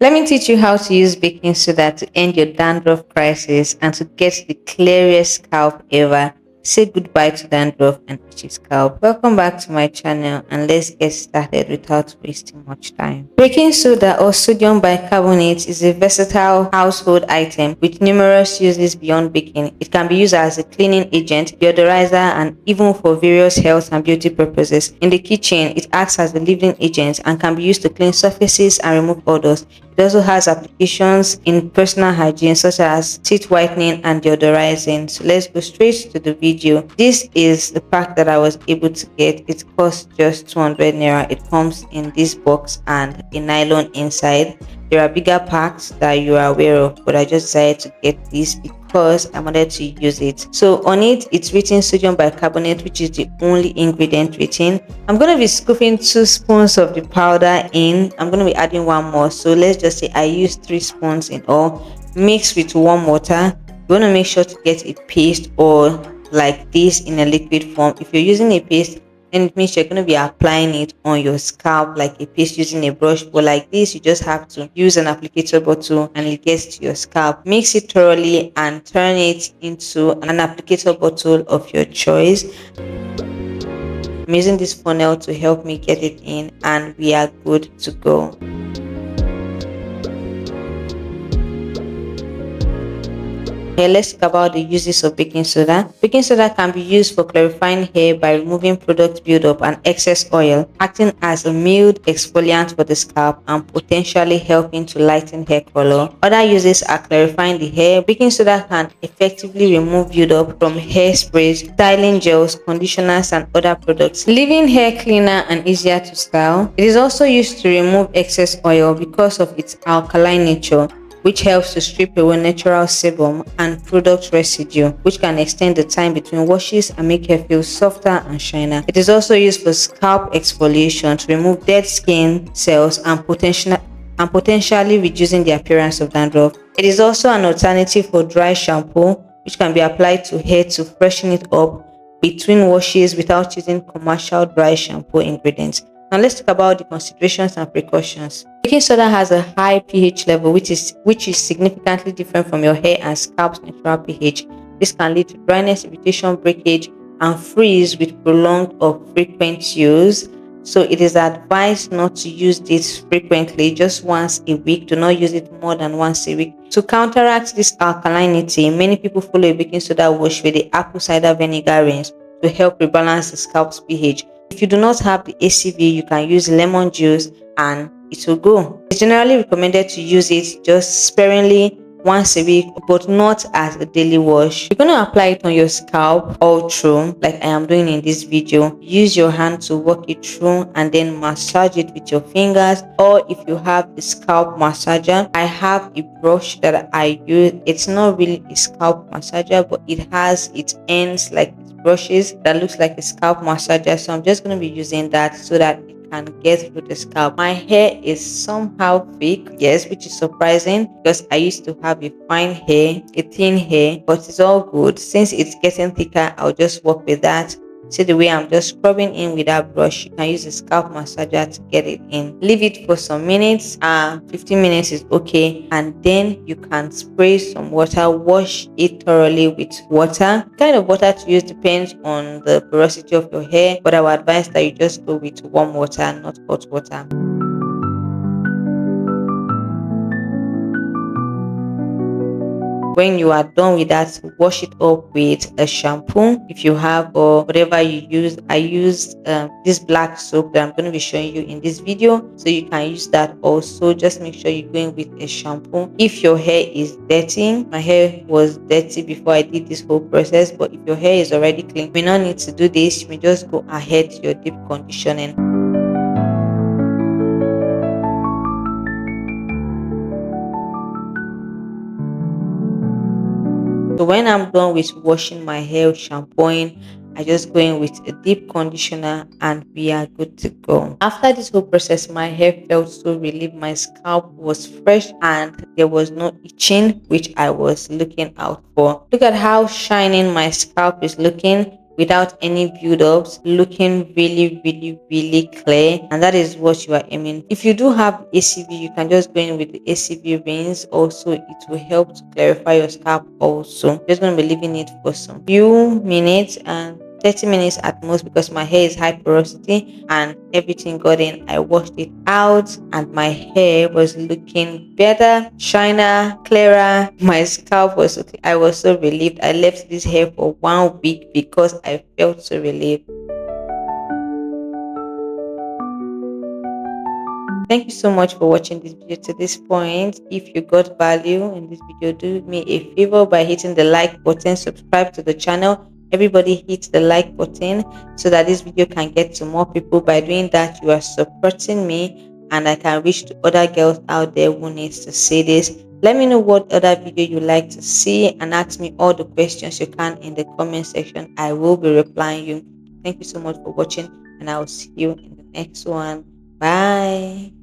Let me teach you how to use baking soda to end your dandruff crisis and to get the clearest scalp ever. Say goodbye to dandruff and itchy scalp. Welcome back to my channel and let's get started without wasting much time. Baking soda or sodium bicarbonate is a versatile household item with numerous uses beyond baking. It can be used as a cleaning agent, deodorizer, and even for various health and beauty purposes. In the kitchen, it acts as a leave-in agent and can be used to clean surfaces and remove odors. It also has applications in personal hygiene such as teeth whitening and deodorizing. So let's go straight to the video. This is the pack that I was able to get. It costs just 200 naira. It comes in this box and a nylon inside. There are bigger packs that you are aware of, but I just decided to get this because I wanted to use it. So on it, it's written sodium bicarbonate, which is the only ingredient written. I'm going to be scooping 2 spoons of the powder in. I'm going to be adding one more. So let's just say I used 3 spoons in all. Mix with warm water. You want to make sure to get a paste or like this in a liquid form. If you're using a paste, then it means you're going to be applying it on your scalp like a paste using a brush. But like this, you just have to use an applicator bottle and it gets to your scalp. Mix it thoroughly and turn it into an applicator bottle of your choice. I'm using this funnel to help me get it in and we are good to go. Here, let's talk about the uses of baking soda. Baking soda can be used for clarifying hair by removing product buildup and excess oil, acting as a mild exfoliant for the scalp and potentially helping to lighten hair color. Other uses are clarifying the hair. Baking soda can effectively remove buildup from hairsprays, styling gels, conditioners, and other products, leaving hair cleaner and easier to style. It is also used to remove excess oil because of its alkaline nature, which helps to strip away natural sebum and product residue, which can extend the time between washes and make hair feel softer and shinier. It is also used for scalp exfoliation to remove dead skin cells and potentially reducing the appearance of dandruff. It is also an alternative for dry shampoo, which can be applied to hair to freshen it up between washes without using commercial dry shampoo ingredients. Now let's talk about the considerations and precautions. Baking soda has a high pH level, which is significantly different from your hair and scalp's natural pH. This can lead to dryness, irritation, breakage, and freeze with prolonged or frequent use. So it is advised not to use this frequently, just once a week. Do not use it more than once a week. To counteract this alkalinity, many people follow a baking soda wash with the apple cider vinegar rinse to help rebalance the scalp's pH. If you do not have the ACV, you can use lemon juice and it will go. It's generally recommended to use it just sparingly once a week, but not as a daily wash. You're going to apply it on your scalp all through, like I am doing in this video. Use your hand to work it through and then massage it with your fingers. Or if you have a scalp massager, I have a brush that I use. It's not really a scalp massager, but it has its ends like brushes that looks like a scalp massager. So I'm just going to be using that so that it can get through the scalp. My hair is somehow thick, yes, which is surprising because I used to have a fine hair, a thin hair, but it's all good. Since it's getting thicker, I'll just work with that. See the way I'm just scrubbing in with that brush. You can use a scalp massager to get it in. Leave it for some minutes. 15 minutes is okay. And then you can spray some water. Wash it thoroughly with water. The kind of water to use depends on the porosity of your hair. But I would advise that you just go with warm water, not hot water. When you are done with that, wash it up with a shampoo if you have, or whatever you use. I use this black soap that I'm going to be showing you in this video, so you can use that also. Just make sure you're going with a shampoo. If your hair is dirty, my hair was dirty before I did this whole process, but if your hair is already clean, you may not need to do this. You may just go ahead to your deep conditioning. So when I'm done with washing my hair, shampooing, I just go in with a deep conditioner and we are good to go. After this whole process, my hair felt so relieved. My scalp was fresh and there was no itching, which I was looking out for. Look at how shining my scalp is looking without any build-ups, looking really, really, really clear. And that is what you are aiming. If you do have ACV, you can just go in with the ACV rings. Also, it will help to clarify your scalp also. Just going to be leaving it for some few minutes and 30 minutes at most, because my hair is high porosity and everything got in. I washed it out and my hair was looking better, shiner, clearer. My scalp was okay. I was so relieved. I left this hair for 1 week because I felt so relieved. Thank you so much for watching this video to this point. If you got value in this video, do me a favor by hitting the like button, subscribe to the channel. Everybody hit the like button so that this video can get to more people. By doing that, you are supporting me and I can reach to other girls out there who needs to see this. Let me know what other video you like to see and ask me all the questions you can in the comment section. I will be replying you. Thank you so much for watching and I will see you in the next one. Bye.